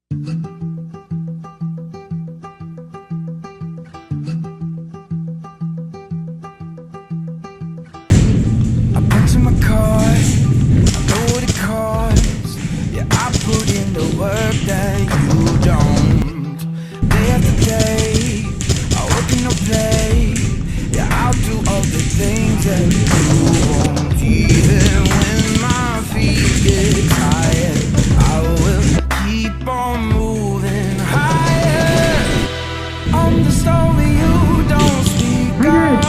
To my car, I know what it costs. Yeah, I put in the work that you don't. Day after day, I work in no play. Yeah, I'll do all the things that you won't. Even when my feet get tired, I will keep on moving higher. I'm the story you don't speak of.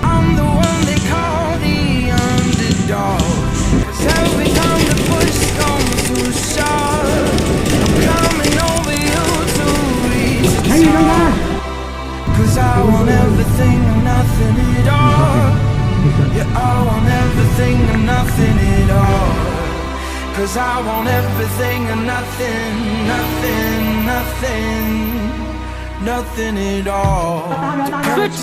I'm the one they call the underdog. 'Cause every time the push comes to shove, I'm coming over you to reach the top. 'Cause I want everything and nothing at all. Yeah, I want everything and nothing at all. 'Cause I want everything and nothing, nothing, nothing, nothing at all. Switch.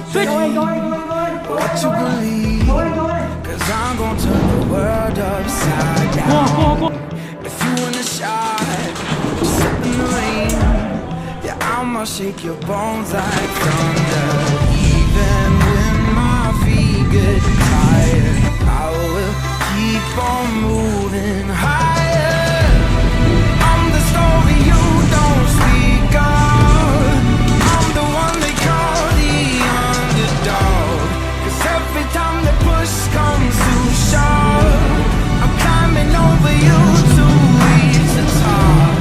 What you believe, 'cause I'm gonna turn the world upside down. If you in the shot, sit in the rain. Yeah, I'ma shake your bones like thunder. Even when my feet get tired, I will keep on moving higher. I'm the story you don't speak of. I'm the one they call the underdog. 'Cause every time the push comes to shove, I'm climbing over you to reach the top.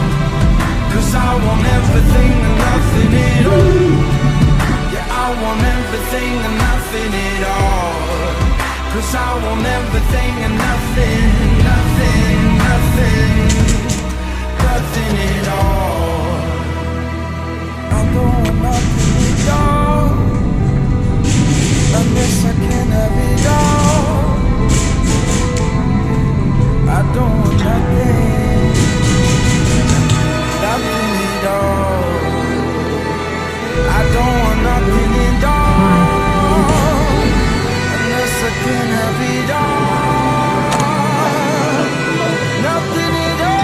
'Cause I want everything and nothing at all. Yeah, I want everything and nothing at all. 'Cause I want everything and nothing, nothing, nothing, nothing at all. I don't want nothing at all, unless I can have it all. I don't want nothing, nothing at all. I don't want nothing at all, unless I can have it all. Nothing at all.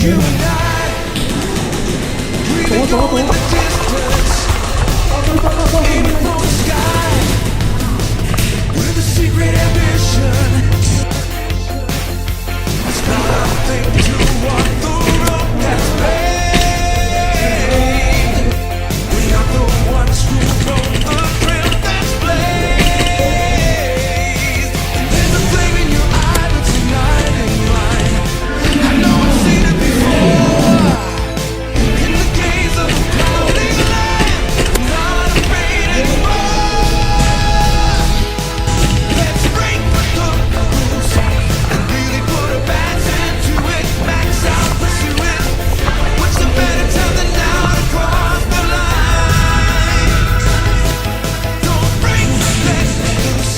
You and I, we can go in the distance, aiming for the sky, with a secret ambition. It's not a thing to walk the road that's paved. We are the ones who know the thrill that's blazed. There's a flame in your eye that's igniting mine. I know I've seen it before. In the gaze of a cloudy land, I'm not afraid anymore. Let's break the rules and really put our backs into it. Max out, pursue it. What's a better time than now to cross the line? Don't break, let loose.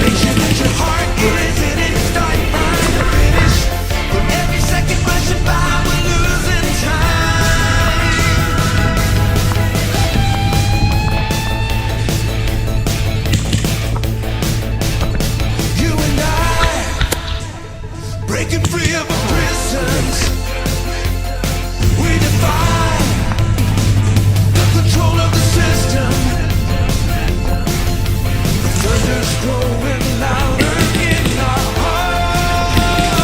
Make sure that your heart is in it. Start, find the finish. But every second rushing by, we're losing time. You and I, breaking free of our prisons. We defy the control of the system. The thunder's growing louder in our hearts.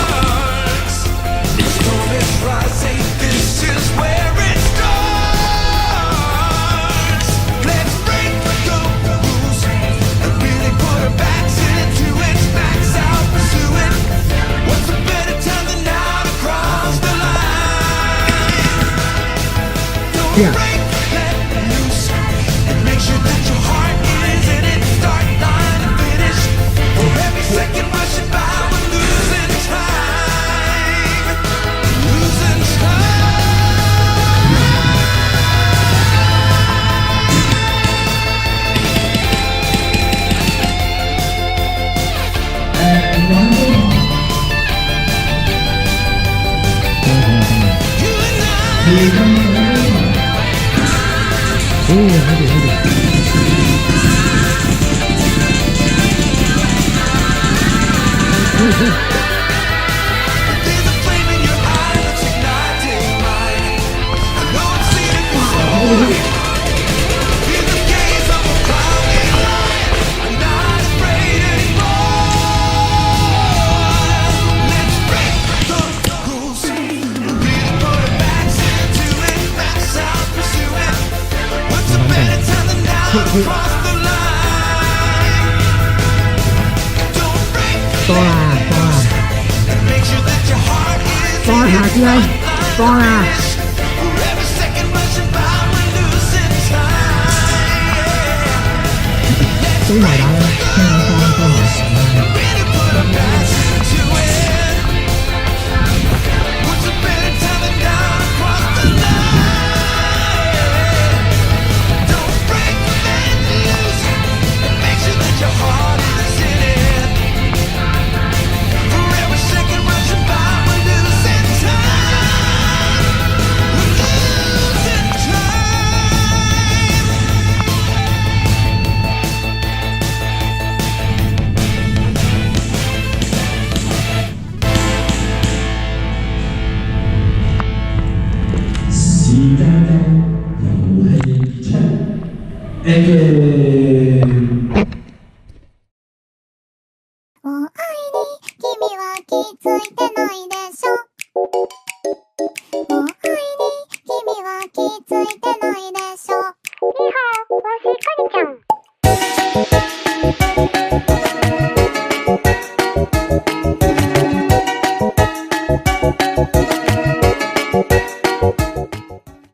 The storm is rising, this is where it starts. Let's break the rules and really put our backs into it. Max out, pursue it. What's a better time than now to cross the line? Don't break, let loose, and make sure that your heart is in it. Start, line, and finish. For every second rushing by, we're losing time. Losing time. おお、入る入る。to thả chị ơi, to à. Túi này đã to